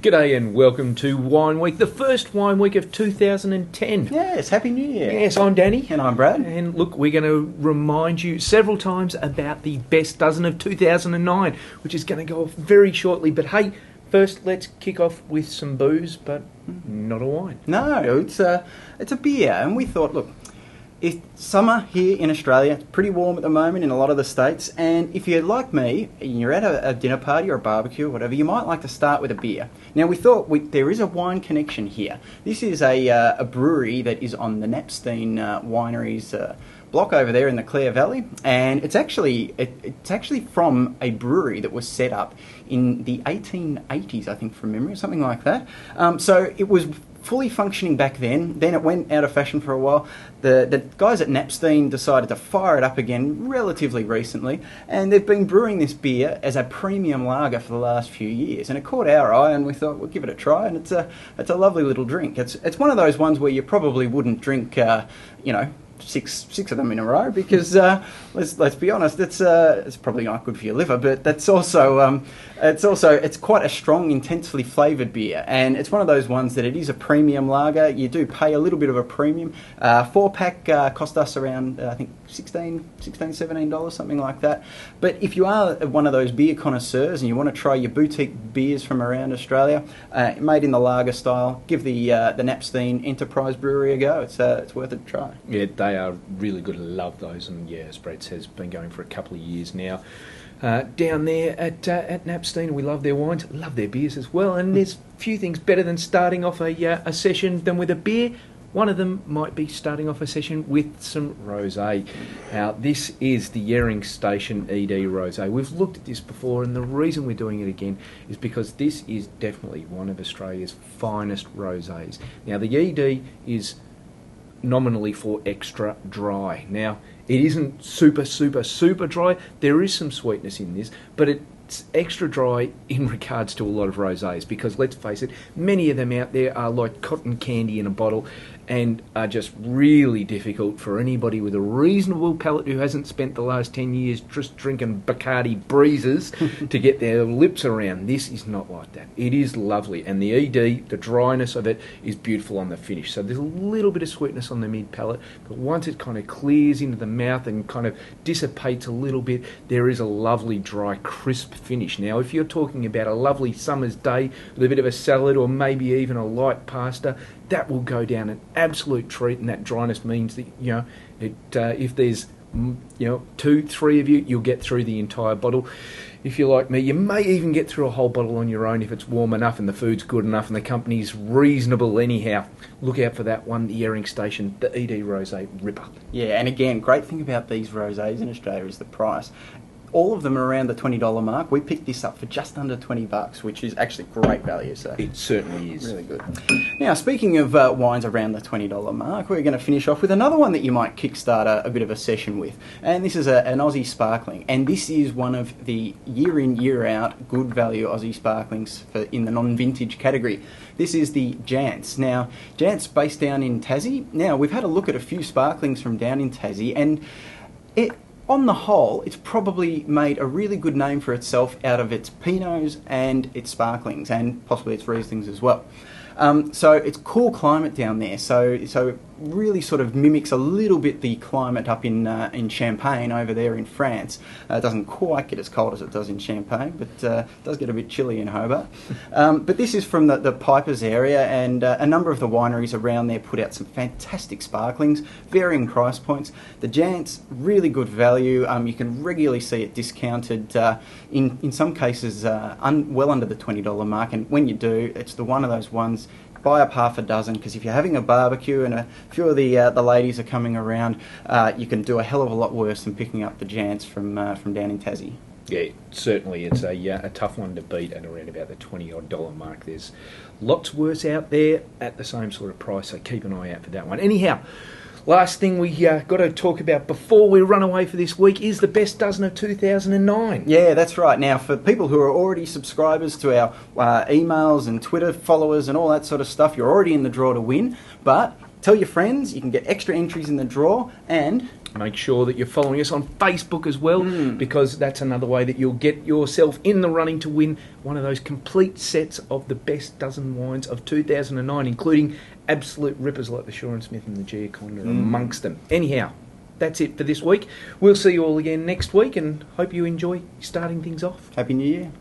G'day and welcome to Wine Week, the first Wine Week of 2010. Yes, Happy New Year. Yes, I'm Danny. And I'm Brad. And look, we're going to remind you several times about the best dozen of 2009, which is going to go off very shortly. But hey, first let's kick off with some booze, but not a wine. No, it's a beer. And we thought, look, it's summer here in Australia. It's pretty warm at the moment in a lot of the states. And if you're like me, and you're at a dinner party or a barbecue or whatever, you might like to start with a beer. Now, we thought there is a wine connection here. This is a brewery that is on the Knappstein wineries block over there in the Clare Valley, and it's actually from a brewery that was set up in the 1880s, I think, from memory, or something like that. So it was fully functioning back then. Then it went out of fashion for a while. The guys at Knappstein decided to fire it up again relatively recently, and they've been brewing this beer as a premium lager for the last few years. And it caught our eye, and we thought we'll give it a try. And it's a lovely little drink. It's one of those ones where you probably wouldn't drink, six of them in a row, because let's be honest, it's probably not good for your liver, but that's also it's quite a strong, intensely flavoured beer, and it's one of those ones that it is a premium lager. You do pay a little bit of a premium. 4-pack cost us around I think $17, something like that. But if you are one of those beer connoisseurs and you want to try your boutique beers from around Australia, made in the lager style, give the Knappstein Enterprise Brewery a go. It's worth a try. Yeah, they are really good. I love those, and yeah, as Brad says, been going for a couple of years now. Down there at Knappstein, we love their wines, love their beers as well, and there's few things better than starting off a session than with a beer. One of them might be starting off a session with some rosé. Now, this is the Yering Station ED Rosé. We've looked at this before, and the reason we're doing it again is because this is definitely one of Australia's finest rosés. Now, the ED is nominally for extra dry. Now, it isn't super dry. There is some sweetness in this, but it's extra dry in regards to a lot of rosés, because let's face it, many of them out there are like cotton candy in a bottle and are just really difficult for anybody with a reasonable palate who hasn't spent the last 10 years just drinking Bacardi breezes to get their lips around. This is not like that. It is lovely, and the ED, the dryness of it, is beautiful on the finish. So there's a little bit of sweetness on the mid palate, but once it kind of clears into the mouth and kind of dissipates a little bit, there is a lovely dry, crisp finish. Now, if you're talking about a lovely summer's day with a bit of a salad or maybe even a light pasta, that will go down an absolute treat, and that dryness means that, if there's 2-3 of you, you'll get through the entire bottle. If you're like me, you may even get through a whole bottle on your own if it's warm enough and the food's good enough and the company's reasonable anyhow. Look out for that one, the Yering Station, the ED Rosé Ripper. Yeah, and again, great thing about these rosés in Australia is the price. All of them are around the $20 mark. We picked this up for just under $20, which is actually great value. So it certainly is. Really good. Now, speaking of wines around the $20 mark, we're going to finish off with another one that you might kickstart a bit of a session with. And this is an Aussie sparkling. And this is one of the year in, year out good value Aussie sparklings in the non-vintage category. This is the Jansz. Now, Jansz based down in Tassie. Now, we've had a look at a few sparklings from down in Tassie, and on the whole, it's probably made a really good name for itself out of its Pinots and its sparklings, and possibly its Rieslings as well. So it's cool climate down there, so really sort of mimics a little bit the climate up in Champagne over there in France. It doesn't quite get as cold as it does in Champagne, but it does get a bit chilly in Hobart. But this is from the Pipers area, and a number of the wineries around there put out some fantastic sparklings, varying price points. The Jansz, really good value. You can regularly see it discounted, in some cases well under the $20 mark, and when you do, it's one of those ones. Buy up half a dozen, because if you're having a barbecue and a few of the ladies are coming around, you can do a hell of a lot worse than picking up the Jansz from down in Tassie. Yeah, certainly it's a tough one to beat at around about the $20 mark. There's lots worse out there at the same sort of price, so keep an eye out for that one. Anyhow, last thing we got to talk about before we run away for this week is the best dozen of 2009. Yeah, that's right. Now, for people who are already subscribers to our emails and Twitter followers and all that sort of stuff, you're already in the draw to win. But tell your friends, you can get extra entries in the draw, and Make sure that you're following us on Facebook as well, because that's another way that you'll get yourself in the running to win one of those complete sets of the best dozen wines of 2009, including absolute rippers like the Shaw and Smith and the Giaconda amongst them. Anyhow, that's it for this week. We'll see you all again next week, and hope you enjoy starting things off. Happy New Year.